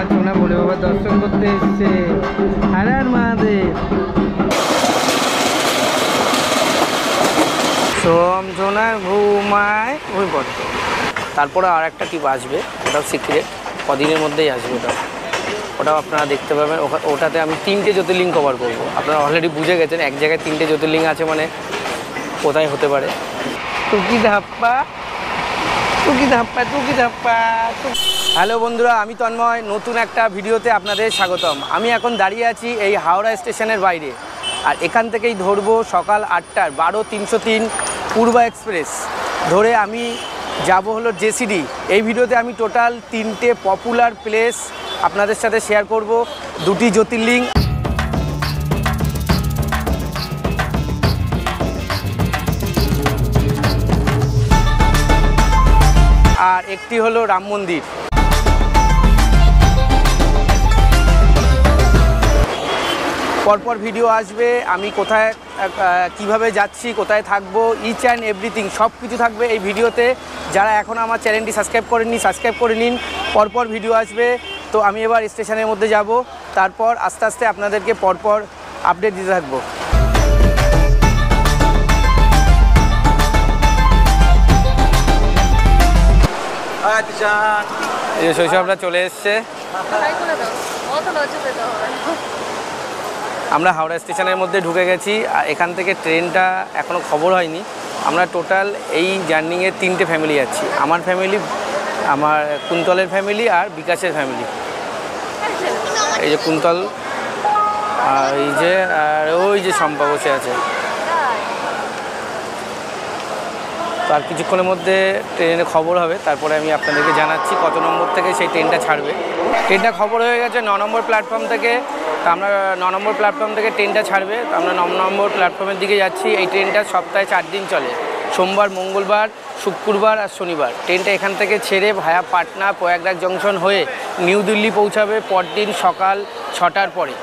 আমার সোনা ভোলে বাবার দর্শন করতে এসছে। হর হর মহাদেব। সোম সোনা ঘুমায় ওই বড্ড। তারপরে আর একটা টিপ আসবে, ওটাও সিক্রেট, কদিনের মধ্যেই আসবে। ওটাও আপনারা দেখতে পাবেন। ওটাতে আমি 3টে জ্যোতির্লিঙ্গ কভার করব। আপনারা অলরেডি বুঝে গেছেন এক জায়গায় 3টে জ্যোতির্লিঙ্গ আছে মানে কোথায় হতে পারে। টুকি ধাপ্পা টুকি ধাপ্পা টুকি ধাপ্পা। হ্যালো বন্ধুরা, আমি তন্ময়, নতুন একটা ভিডিওতে আপনাদের স্বাগতম। আমি এখন দাঁড়িয়ে আছি এই হাওড়া স্টেশনের বাইরে, আর এখান থেকেই ধরবো সকাল 8টার 12-303 পূর্বা এক্সপ্রেস ধরে আমি যাব হলো জেসিডি। এই ভিডিওতে আমি টোটাল 3টে পপুলার প্লেস আপনাদের সাথে শেয়ার করব, 2টি জ্যোতির্লিঙ্গ আর একটি হলো রাম মন্দির। পরপর ভিডিও আসবে, আমি কোথায় কিভাবে যাচ্ছি, কোথায় থাকবো, ইচ অ্যান্ড এভরিথিং সব কিছু থাকবে এই ভিডিওতে। যারা এখন আমার চ্যানেলটি সাবস্ক্রাইব করেননি সাবস্ক্রাইব করে নিন, পরপর ভিডিও আসবে। তো আমি এবার স্টেশনের মধ্যে যাব, তারপর আস্তে আস্তে আপনাদেরকে পরপর আপডেট দিতে থাকবো। এই শৈশবরা চলে এসছে। আমরা হাওড়া স্টেশনের মধ্যে ঢুকে গেছি, আর এখান থেকে ট্রেনটা এখনও খবর হয়নি। আমরা টোটাল এই জার্নিংয়ে 3টে ফ্যামিলি যাচ্ছি। আমার ফ্যামিলি, আমার কুন্তলের ফ্যামিলি আর বিকাশের ফ্যামিলি। এই যে কুন্তল আর এই যে আর ওই যে শম্পা বসে আছে। তো আর কিছুক্ষণের মধ্যে ট্রেনের খবর হবে, তারপরে আমি আপনাদেরকে জানাচ্ছি কত নম্বর থেকে সেই ট্রেনটা ছাড়বে। ট্রেনটা খবর হয়ে গেছে 9 নম্বর প্ল্যাটফর্ম থেকে। তো আমরা 9 নম্বর প্ল্যাটফর্ম থেকে ট্রেনটা ছাড়বে। তো আমরা 9 নম্বর প্ল্যাটফর্মের দিকে যাচ্ছি। এই ট্রেনটা সপ্তাহে 4 দিন চলে, সোমবার, মঙ্গলবার, শুক্রবার আর শনিবার। ট্রেনটা এখান থেকে ছেড়ে ভায়া পাটনা প্রয়াগরাজ জংশন হয়ে নিউ দিল্লি পৌঁছাবে পরদিন সকাল 6টার পরে।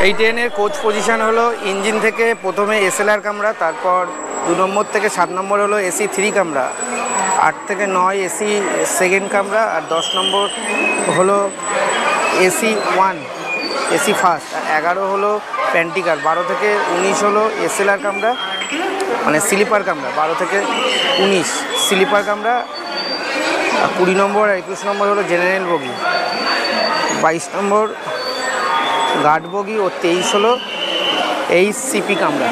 এই ট্রেনের কোচ পজিশান হলো ইঞ্জিন থেকে প্রথমে এসএলআর কামরা, তারপর 2 নম্বর থেকে 7 নম্বর হলো এসি 3 কামরা, 8 থেকে 9 এসি সেকেন্ড কামরা, আর 10 নম্বর হলো এসি 1 এসি ফার্স্ট, আর 11 হলো প্যান্টিকার, 12 থেকে 19 হলো এসএলআর কামরা মানে স্লিপার কামরা, 12 থেকে 19 স্লিপার কামরা, আর 20 নম্বর আর 21 নম্বর হলো জেনারেল বগি, 22 নম্বর গার্ড বগি ও 23 হলো সিপি কামরা।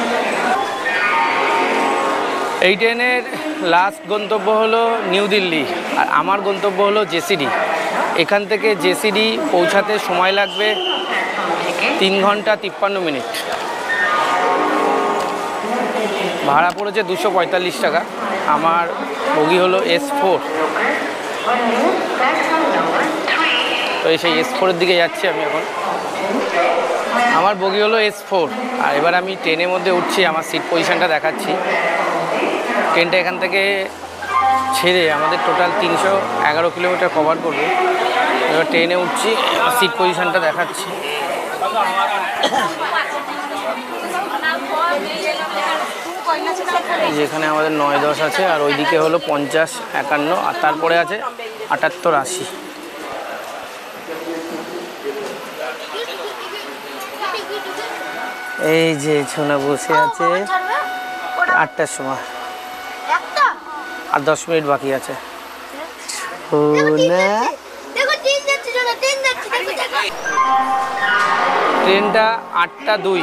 এই ট্রেনের লাস্ট গন্তব্য হলো নিউ দিল্লি, আর আমার গন্তব্য হলো জেসিডি। এখান থেকে জেসিডি পৌঁছাতে সময় লাগবে 3 ঘন্টা 53 মিনিট। ভাড়া পড়েছে 245 টাকা। আমার বগি হলো S4। তো সেই S4-এর দিকে যাচ্ছি আমি এখন। আমার বগি হলো S4, আর এবার আমি ট্রেনের মধ্যে উঠছি। আমার সিট পজিশানটা দেখাচ্ছি। ট্রেনটা এখান থেকে ছেড়ে আমাদের টোটাল 311 কিলোমিটার কভার করবে। এবার ট্রেনে উঠছি, সিট পজিশানটা দেখাচ্ছি। যেখানে আমাদের 9-10 আছে, আর ওইদিকে হলো 50-51, আর তারপরে আছে 78-80। এই যে সোনা বসে আছে 8টার সময়, আর 10 মিনিট বাকি আছে। ট্রেনটা 8টা 2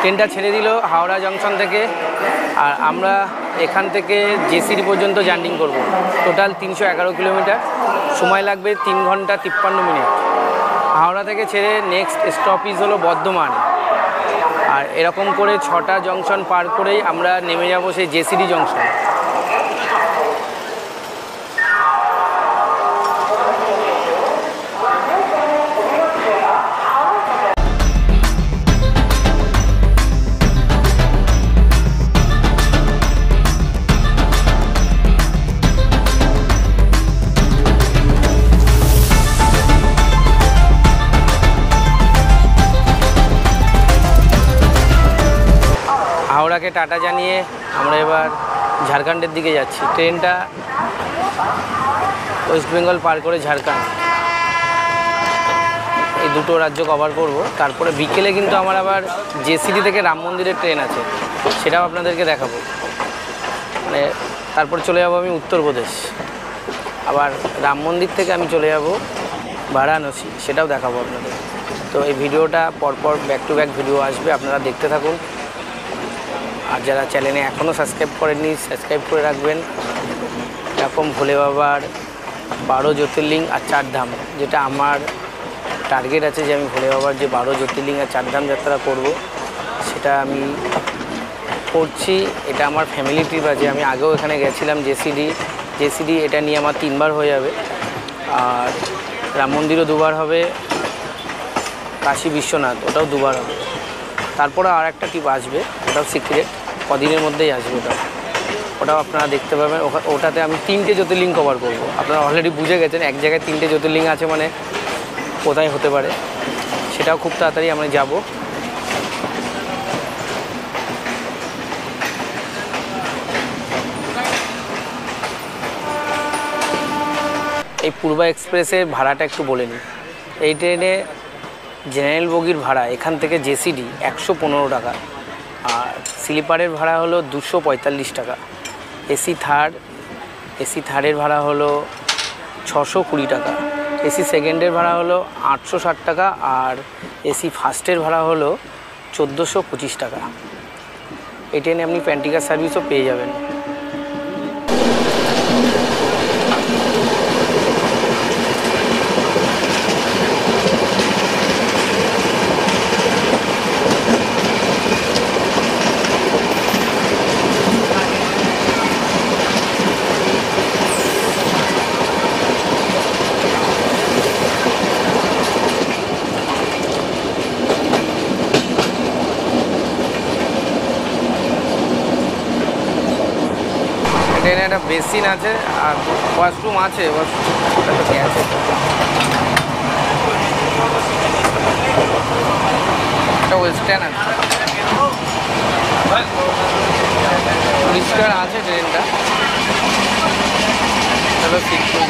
ট্রেনটা ছেড়ে দিল হাওড়া জংশন থেকে, আর আমরা এখান থেকে জেসিডি পর্যন্ত জার্নি করব। টোটাল 311 কিলোমিটার, সময় লাগবে 3 ঘন্টা 53 মিনিট। হাওড়া থেকে ছেড়ে নেক্সট স্টপেজ হলো বর্ধমান, আর এরকম করে 6টা জংশন পার করেই আমরা নেমে যাব সেই জেসিডি জংশন। ত্রিপুরাকে টাটা জানিয়ে আমরা এবার ঝাড়খণ্ডের দিকে যাচ্ছি। ট্রেনটা ওয়েস্ট বেঙ্গল পার করে ঝাড়খণ্ড, এই দুটো রাজ্য কভার করব। তারপরে বিকেলে কিন্তু আমার আবার জেসিডি থেকে রাম মন্দিরের ট্রেন আছে, সেটাও আপনাদেরকে দেখাবো। মানে তারপর চলে যাব আমি উত্তরপ্রদেশ, আবার রাম মন্দির থেকে আমি চলে যাব বারাণসী, সেটাও দেখাবো আপনাদের। তো এই ভিডিওটা পরপর ব্যাক টু ব্যাক ভিডিও আসবে, আপনারা দেখতে থাকুন। আর যারা চ্যানেলে এখনও সাবস্ক্রাইব করেননি সাবস্ক্রাইব করে রাখবেন। এরকম ভোলে বাবার 12 জ্যোতির্লিঙ্গ আর 4 ধাম, যেটা আমার টার্গেট আছে যে আমি ভোলে বাবার যে 12 জ্যোতির্লিঙ্গ আর 4 ধাম যাত্রা করব, সেটা আমি করছি। এটা আমার ফ্যামিলি ট্রিপ আছে, আমি আগেও এখানে গেছিলাম জেসিডি এটা নিয়ে আমার 3 বার হয়ে যাবে। আর রাম মন্দিরও 2 বার হবে, কাশী বিশ্বনাথ ওটাও 2 বার হবে। তারপরে আর একটা ট্রিপ আসবে, ওটাও সিক্রেট, কদিনের মধ্যেই আসবে ওটাও আপনারা দেখতে পাবেন। ওটাতে আমি 3টে জ্যোতির্লিঙ্গ কভার করব। আপনারা অলরেডি বুঝে গেছেন এক জায়গায় 3টে জ্যোতির্লিঙ্গ আছে মানে কোথায় হতে পারে, সেটাও খুব তাড়াতাড়ি আমরা যাব। এই পূর্বা এক্সপ্রেসের ভাড়াটা একটু বলে নিই। এই ট্রেনে জেনারেল বগির ভাড়া এখান থেকে জেসিডি 115 টাকা, আর স্লিপারের ভাড়া হলো 245 টাকা। এসি থার্ডের ভাড়া হলো 620 টাকা, এসি সেকেন্ডের ভাড়া হলো 860 টাকা, আর এসি ফার্স্টের ভাড়া হলো 1425 টাকা। এই ট্রেনে আপনি প্যান্টিকার সার্ভিসও পেয়ে যাবেন। ট্রেনে একটা বেসিন আছে আর ওয়াশরুম আছে, একটা ওয়েস্টার্ন আছে, পরিষ্কার আছে ট্রেনটা। চলো শিখবো।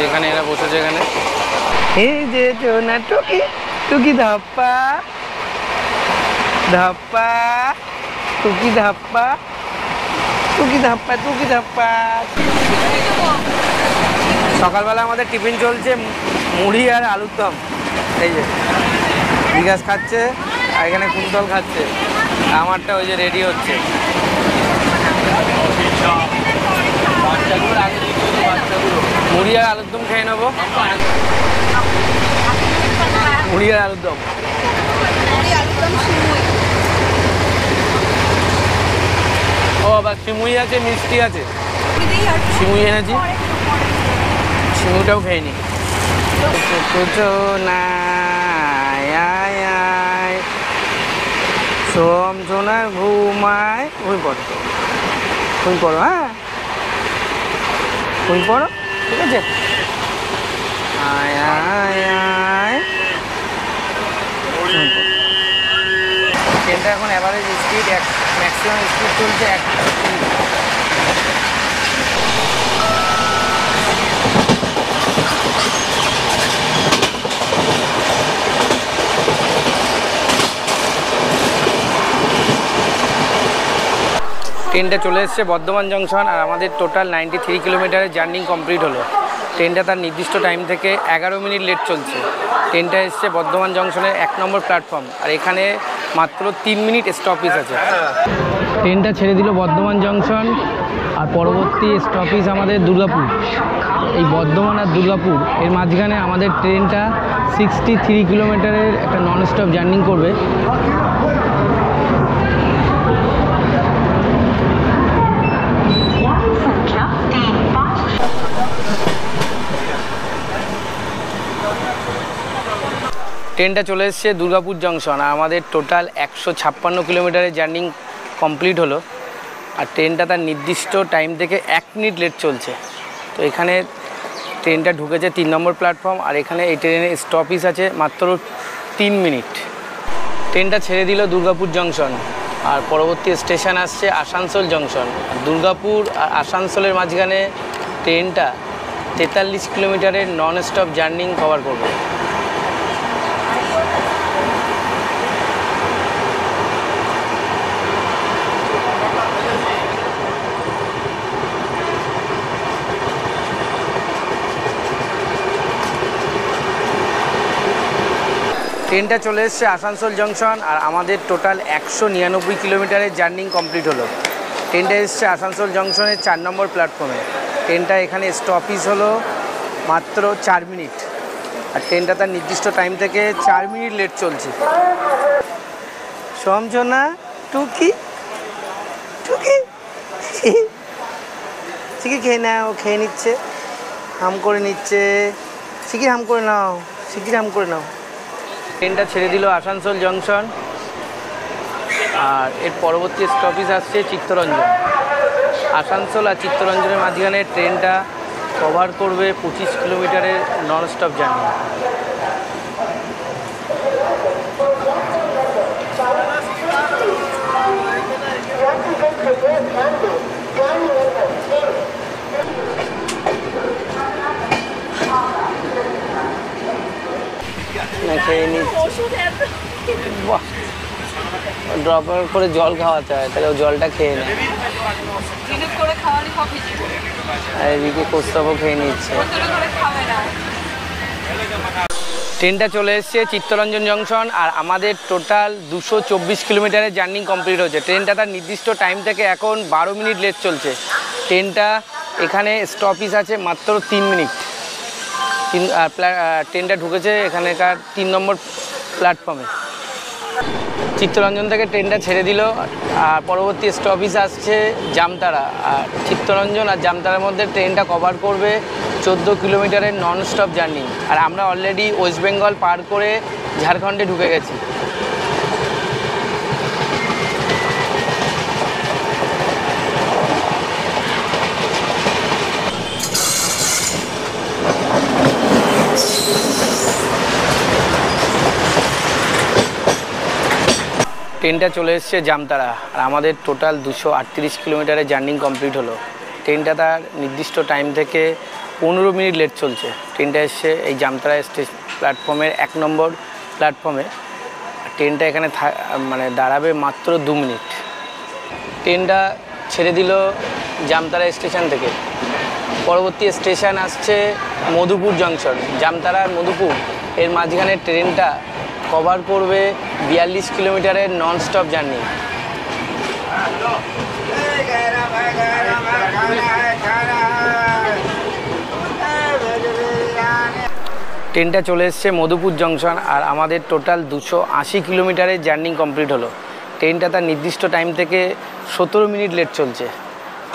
যেখানে এরা বসেছে, এখানে এই যে না টুকি ধাপ্পা সকালবেলা আমাদের টিফিন চলছে মুড়ি আর আলুর দম। এই যে বিকাশ খাচ্ছে আর এখানে কুন্তল খাচ্ছে, আমারটা ওই যে রেডি হচ্ছে। মুড়ি আর আলুর দম খেয়ে নেবো, মুড়ি আর আলুর দম। ও আবার সিমুই আছে, মিষ্টি আছে, সিমুই এনেছি, সিমুইটাও খেয়ে নি। সোম সোনার ঘুমায় ঘুম পড়ো, হ্যাঁ ঘুম পড়ো, ঠিক আছে। ট্রেনটা এখন অ্যাভারেজ স্পিড ম্যাক্সিমাম স্পিড চলছে 1। ট্রেনটা চলে এসছে বর্ধমান জংশন, আর আমাদের টোটাল 93 কিলোমিটারের জার্নি কমপ্লিট হলো। ট্রেনটা তার নির্দিষ্ট টাইম থেকে 11 মিনিট লেট চলছে। ট্রেনটা এসছে বর্ধমান জংশনের 1 নম্বর প্ল্যাটফর্ম, আর এখানে মাত্র 3 মিনিট স্টপেজ আছে। ট্রেনটা ছেড়ে দিল বর্ধমান জংশন, আর পরবর্তী স্টপেজ আমাদের দুর্গাপুর। এই বর্ধমান আর দুর্গাপুর এর মাঝখানে আমাদের ট্রেনটা 63 কিলোমিটারের একটা নন স্টপ জার্নি করবে। ট্রেনটা চলে এসছে দুর্গাপুর জংশন, আর আমাদের টোটাল 156 কিলোমিটারের জার্নি কমপ্লিট হলো। আর ট্রেনটা তার নির্দিষ্ট টাইম থেকে 1 মিনিট লেট চলছে। তো এখানে ট্রেনটা ঢুকেছে 3 নম্বর প্ল্যাটফর্ম, আর এখানে এই ট্রেনের স্টপেজ আছে মাত্র 3 মিনিট। ট্রেনটা ছেড়ে দিল দুর্গাপুর জংশন, আর পরবর্তী স্টেশন আসছে আসানসোল জংশন। দুর্গাপুর আর আসানসোলের মাঝখানে ট্রেনটা 43 কিলোমিটারের নন স্টপ জার্নি কভার করবে। ট্রেনটা চলে এসছে আসানসোল জংশন, আর আমাদের টোটাল 199 কিলোমিটারের জার্নি কমপ্লিট হলো। ট্রেনটা এসছে আসানসোল জংশনের 4 নম্বর প্ল্যাটফর্মে। ট্রেনটা এখানে স্টপেজ হলো মাত্র 4 মিনিট, আর ট্রেনটা তার নির্দিষ্ট টাইম থেকে 4 মিনিট লেট চলছে। সমঝোনা টুকি টুকি শিখি খেয়ে নাও, খেয়ে নিচ্ছে, হাম করে নিচ্ছে। শিখি হাম করে নাও, শিখি হাম করে নাও। ট্রেনটা ছেড়ে দিল আসানসোল জংশন, আর এর পরবর্তী স্টপেজ আসছে চিত্তরঞ্জন। আসানসোল আর চিত্তরঞ্জনের মাঝখানে ট্রেনটা কভার করবে 25 কিলোমিটারের নন স্টপ জার্নি। খেয়ে ড্রপ করে জল খাওয়াতে হয়, তাহলে জলটা খেয়ে নেয়। আর এদিকে কোস্তাবও খেয়ে নিচ্ছে। ট্রেনটা চলে এসছে চিত্তরঞ্জন জংশন, আর আমাদের টোটাল 224 কিলোমিটারের জার্নি কমপ্লিট হচ্ছে। ট্রেনটা তার নির্দিষ্ট টাইম থেকে এখন 12 মিনিট লেট চলছে। ট্রেনটা এখানে স্টপেজ আছে মাত্র 3 মিনিট। ট্রেনটা ঢুকেছে এখানেকার 3 নম্বর প্ল্যাটফর্মে। চিত্তরঞ্জন থেকে ট্রেনটা ছেড়ে দিল, আর পরবর্তী স্টপেজ আসছে জামতারা। আর চিত্তরঞ্জন আর জামতারার মধ্যে ট্রেনটা কভার করবে 14 কিলোমিটারের নন স্টপ জার্নি। আর আমরা অলরেডি ওয়েস্ট বেঙ্গল পার করে ঝাড়খণ্ডে ঢুকে গেছি। ট্রেনটা চলে এসছে জামতারা, আর আমাদের টোটাল 238 কিলোমিটারের জার্নি কমপ্লিট হলো। ট্রেনটা তার নির্দিষ্ট টাইম থেকে 15 মিনিট লেট চলছে। ট্রেনটা এসছে এই জামতারা প্ল্যাটফর্মের 1 নম্বর প্ল্যাটফর্মে। ট্রেনটা এখানে দাঁড়াবে মাত্র 2 মিনিট। ট্রেনটা ছেড়ে দিল জামতারা স্টেশন থেকে। পরবর্তী স্টেশন আসছে মধুপুর জংশন। জামতারা আর মধুপুর এর মাঝখানে ট্রেনটা কভার করবে 42 কিলোমিটারের নন স্টপ জার্নি। ট্রেনটা চলে এসছে মধুপুর জংশন, আর আমাদের টোটাল 280 কিলোমিটারের জার্নি কমপ্লিট হলো। ট্রেনটা তার নির্দিষ্ট টাইম থেকে 17 মিনিট লেট চলছে।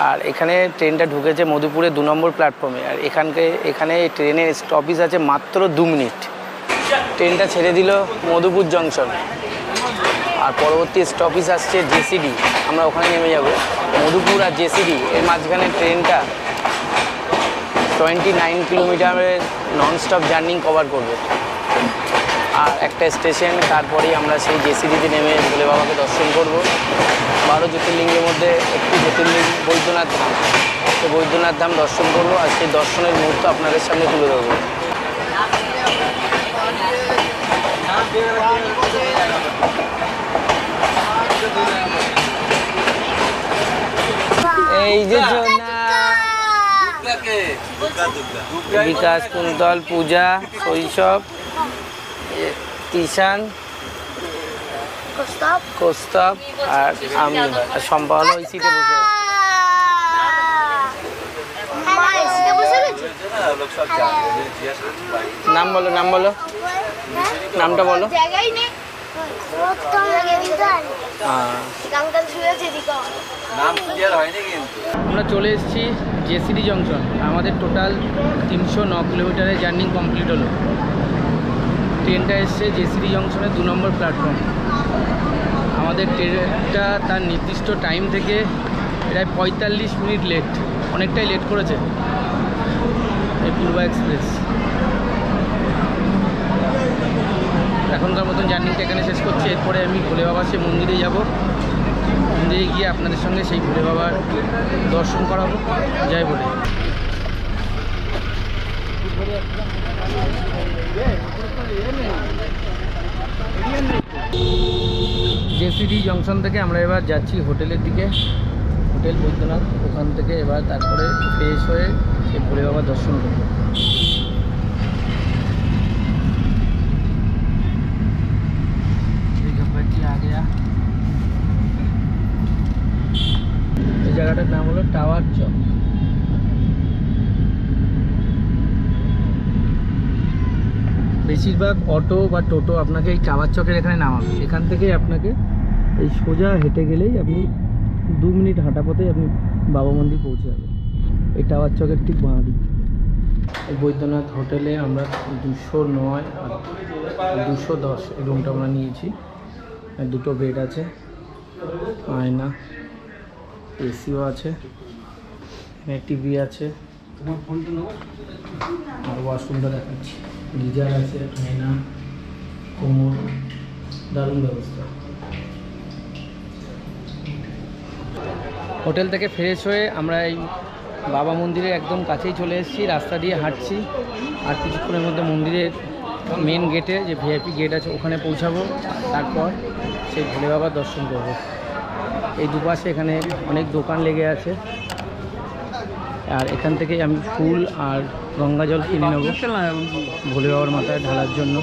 আর এখানে ট্রেনটা ঢুকেছে মধুপুরে 2 নম্বর প্ল্যাটফর্মে, আর এখানে ট্রেনের স্টপেজ আছে মাত্র 2 মিনিট। ট্রেনটা ছেড়ে দিল মধুপুর জংশন, আর পরবর্তী স্টপেজ আসছে জেসিডি। আমরা ওখানে নেমে যাব। মধুপুর আর জেসিডি এর মাঝখানে ট্রেনটা 29 কিলোমিটারের নন স্টপ জার্নি কভার করবে। আর একটা স্টেশন, তারপরেই আমরা সেই জেসিডিতে নেমে ভোলে বাবাকে দর্শন করব। 12 জ্যোতির্লিঙ্গের মধ্যে একটি জ্যোতির্লিঙ্গ বৈদ্যনাথ ধাম। সেই বৈদ্যনাথ ধাম দর্শন করব, আর সেই দর্শনের মুহূর্ত আপনাদের সামনে তুলে ধরবো। এই যে বিকাশ, কুন্তল, পূজা, শৈশব, ঈশান, কৌস্তব আর আমি। সম্পা হলো ওই সিটে বসে। নাম বলো, নাম বলো, নামটা বলো। আমরা চলে এসেছি জেসিডি জংশন। আমাদের টোটাল 309 কিলোমিটারের জার্নি কমপ্লিট হলো। ট্রেনটা এসছে জেসিডি জংশনের 2 নম্বর প্ল্যাটফর্ম। আমাদের ট্রেনটা তার নির্দিষ্ট টাইম থেকে প্রায় 45 মিনিট লেট, অনেকটাই লেট করেছে এই পূর্বা এক্সপ্রেস। এখনকার মতন জার্নিটা এখানে শেষ করছি। এরপরে আমি ভোলে বাবার সেই মন্দিরে যাব, মন্দিরে গিয়ে আপনাদের সঙ্গে সেই ভোলে বাবার দর্শন করাবো। জয় ভোলে। জেসিডি জংশন থেকে আমরা এবার যাচ্ছি হোটেলের দিকে, হোটেল বৈদ্যনাথ। ওখান থেকে এবার তারপরে ফ্রেশ হয়ে সেই ভোলে বাবার দর্শন করবো। এই জায়গাটার নাম হলো টাওয়ার চক। বেশিরভাগ অটো বা টোটো আপনাকে এই টাওয়ার চকের এখানে নামাবে। এখান থেকে আপনাকে এই সোজা হেঁটে গেলেই আপনি 2 মিনিট হাঁটা পথেই আপনি বাবা মন্দির পৌঁছে যাবেন, এই টাওয়ার চকের ঠিক বাঁ দিকে। এই বৈদ্যনাথ হোটেলে আমরা 209 আর 210 এই রুমটা আমরা নিয়েছি। 2টো বেড আছে, আয়না, এসিও আছে, টিভি আছে, আর ওয়াশরুমটা দেখাচ্ছি, গিজার আছে, আয়না, কোমর, দারুণ ব্যবস্থা। হোটেল থেকে ফ্রেশ হয়ে আমরা এই বাবা মন্দিরের একদম কাছেই চলে এসেছি, রাস্তা দিয়ে হাঁটছি। আর কিছুক্ষণের মধ্যে মন্দিরের মেন গেটে যে ভিআইপি গেট আছে ওখানে পৌঁছাবো। তারপর সেই ভোলে বাবার দর্শন করবো। এই দুপাশে এখানে অনেক দোকান লেগে আছে, আর এখান থেকে আমি ফুল আর গঙ্গা জল কিনে নেবো ভোলে বাবার মাথায় ঢালার জন্য।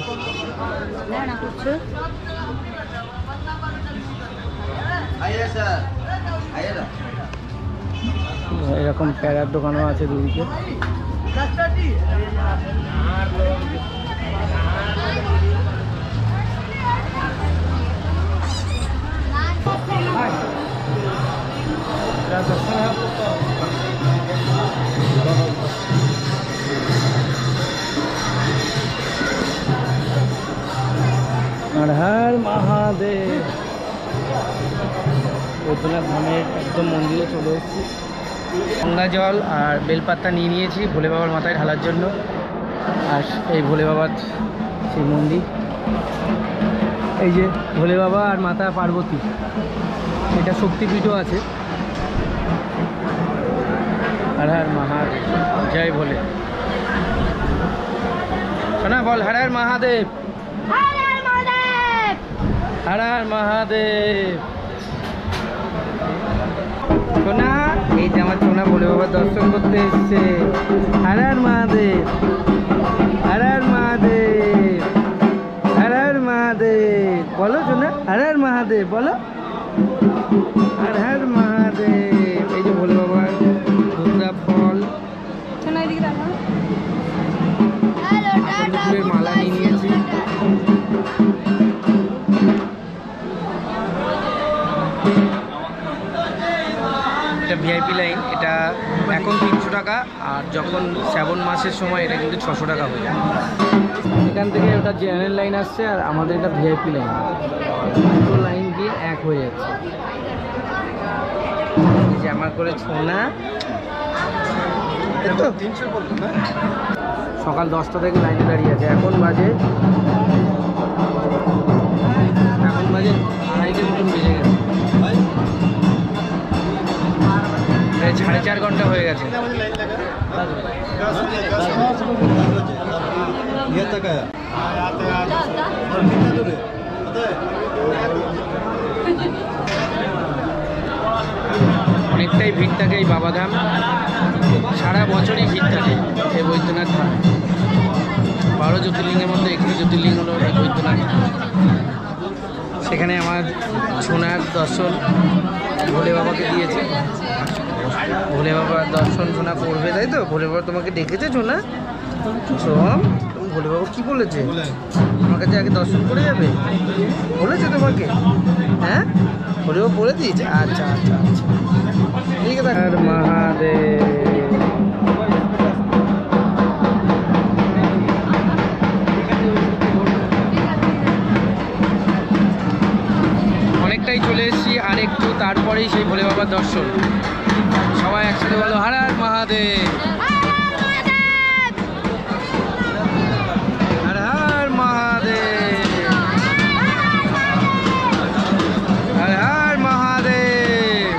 এরকম প্যারার দোকানও আছে দুদিকে। हर हर महादेव। বৈদ্যনাথ ধামের একদম মন্দিরে চলে এসেছি। গঙ্গা জল আর বেলপাতা নিয়ে নিয়েছি ভোলে বাবার মাথায় ঢালার জন্য। আর এই ভোলে বাবার সেই মন্দির, এই যে ভোলে বাবা আর মাতা পার্বতী, এটা শক্তিপীঠও আছে। हर हर महादेव, जय भोले। শোনা বল, हर हर महादेव, हर हर महादेव, हर हर महादेव। সোনা, এই যে আমার সোনা ভোলে বাবার দর্শন করতে এসছে। हर हर महादेव, हर हर महादेव, हर हर महादेव বলো সোনা, हर हर महादेव বলো, हर हर महादेव। এই যে ভোলে বাবার দুর্গা ফল, সোনা এদিকে দেখো, ফুলের মালা নিয়ে নিয়েছি। এটা ভিআইপি লাইন, এটা এখন 300 টাকা, আর যখন শ্রাবণ মাসের সময় এটা কিন্তু 600 টাকা হয়ে যায়। এখান থেকে ওটা জেনারেল লাইন আসছে, আর আমাদের এটা ভিআইপি লাইন, দুটো লাইন দিয়ে এক হয়ে যাচ্ছে। এই যে আমার করে ছোনা, সকাল 10টা থেকে লাইনে দাঁড়িয়ে আছে। এখন বাজে 2:30 মতন বেজে গেছে, 4.5 ঘন্টা হয়ে গেছে। অনেকটাই ভিড় থাকে এই বাবাধাম, সারা বছরই ভিড় থাকে এই বৈদ্যনাথ ধাম। 12 জ্যোতির্লিঙ্গের মধ্যে একটি জ্যোতির্লিঙ্গ হলো এই বৈদ্যনাথ। সেখানে আমার সোনার দর্শন ভোলে বাবাকে দিয়েছে। ভোলে বাবার দর্শন সোনা করবে, তাই তো? ভোলে বাবা তোমাকে ডেকেছে সোনা? সোম, ভোলে বাবা কি বলেছে? আমার কাছে আগে দর্শন করে যাবে বলেছে তোমাকে? হ্যাঁ, ভোলে বাবা বলে দিয়েছে। আচ্ছা আচ্ছা আচ্ছা, ঠিক আছে। হর মহাদেব। তারপরেই সেই ভোলে বাবার দর্শন। সবাই একসাথে বলো হর হর মহাদেব, হর হর মহাদেব, হর হর মহাদেব,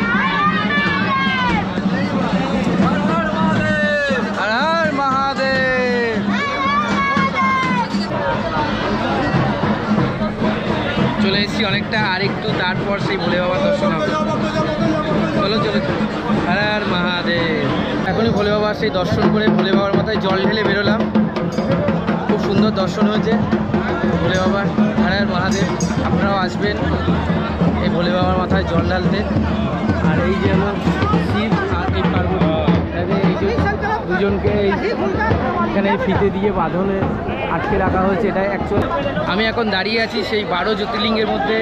হর হর মহাদেব। চলে এসেছি অনেকটা, আর একটু তারপর সেই ভোলে বাবার দর্শন হবে। চলো চলো চলো, হর হর মহাদেব। এখনই ভোলে বাবার সেই দর্শন করে ভোলে বাবার মাথায় জল ঢেলে বেরোলাম। খুব সুন্দর দর্শন হয়েছে ভোলে বাবার। হর হর মহাদেব। আপনারাও আসবেন এই ভোলে বাবার মাথায় জল ঢালতে। আর এই যে আমার শিব আর এই পার্বতী, এই যে দুজনকে এখানে ফিতে দিয়ে বাঁধনে আটকে রাখা হয়েছে। এটা অ্যাকচুয়ালি আমি এখন দাঁড়িয়ে আছি সেই 12 জ্যোতির্লিঙ্গের মধ্যে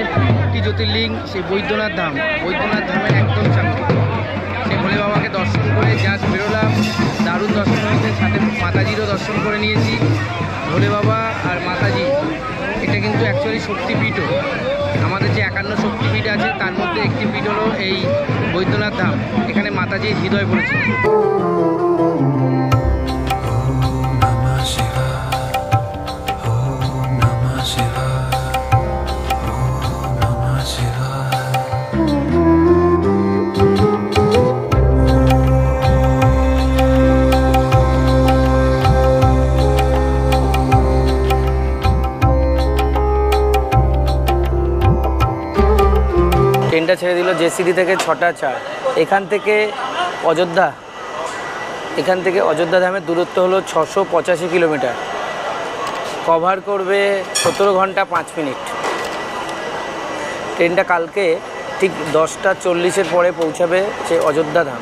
একটি জ্যোতির্লিঙ্গ, সেই বৈদ্যনাথ ধাম। বৈদ্যনাথ ধামের একদম সামনে সেই ভোলে বাবাকে দর্শন করে জাস্ট বেরোলাম। দারুণ দর্শন হয়েছে, সাথে মাতাজিরও দর্শন করে নিয়েছি। ভোলে বাবা আর মাতাজি এটা কিন্তু অ্যাকচুয়ালি শক্তিপীঠও। আমাদের যে 51 শক্তিপীঠ আছে তার মধ্যে একটি পীঠ হলো এই বৈদ্যনাথ ধাম। এখানে মাতাজির হৃদয় পড়েছে। ট্রেনটা ছেড়ে দিল জেসিডি থেকে 6টা 4। এখান থেকে অযোধ্যা ধামের দূরত্ব হলো 685 কিলোমিটার। কভার করবে 17 ঘন্টা 5 মিনিট। ট্রেনটা কালকে ঠিক 10টা 40-এর পরে পৌঁছাবে সে অযোধ্যা ধাম।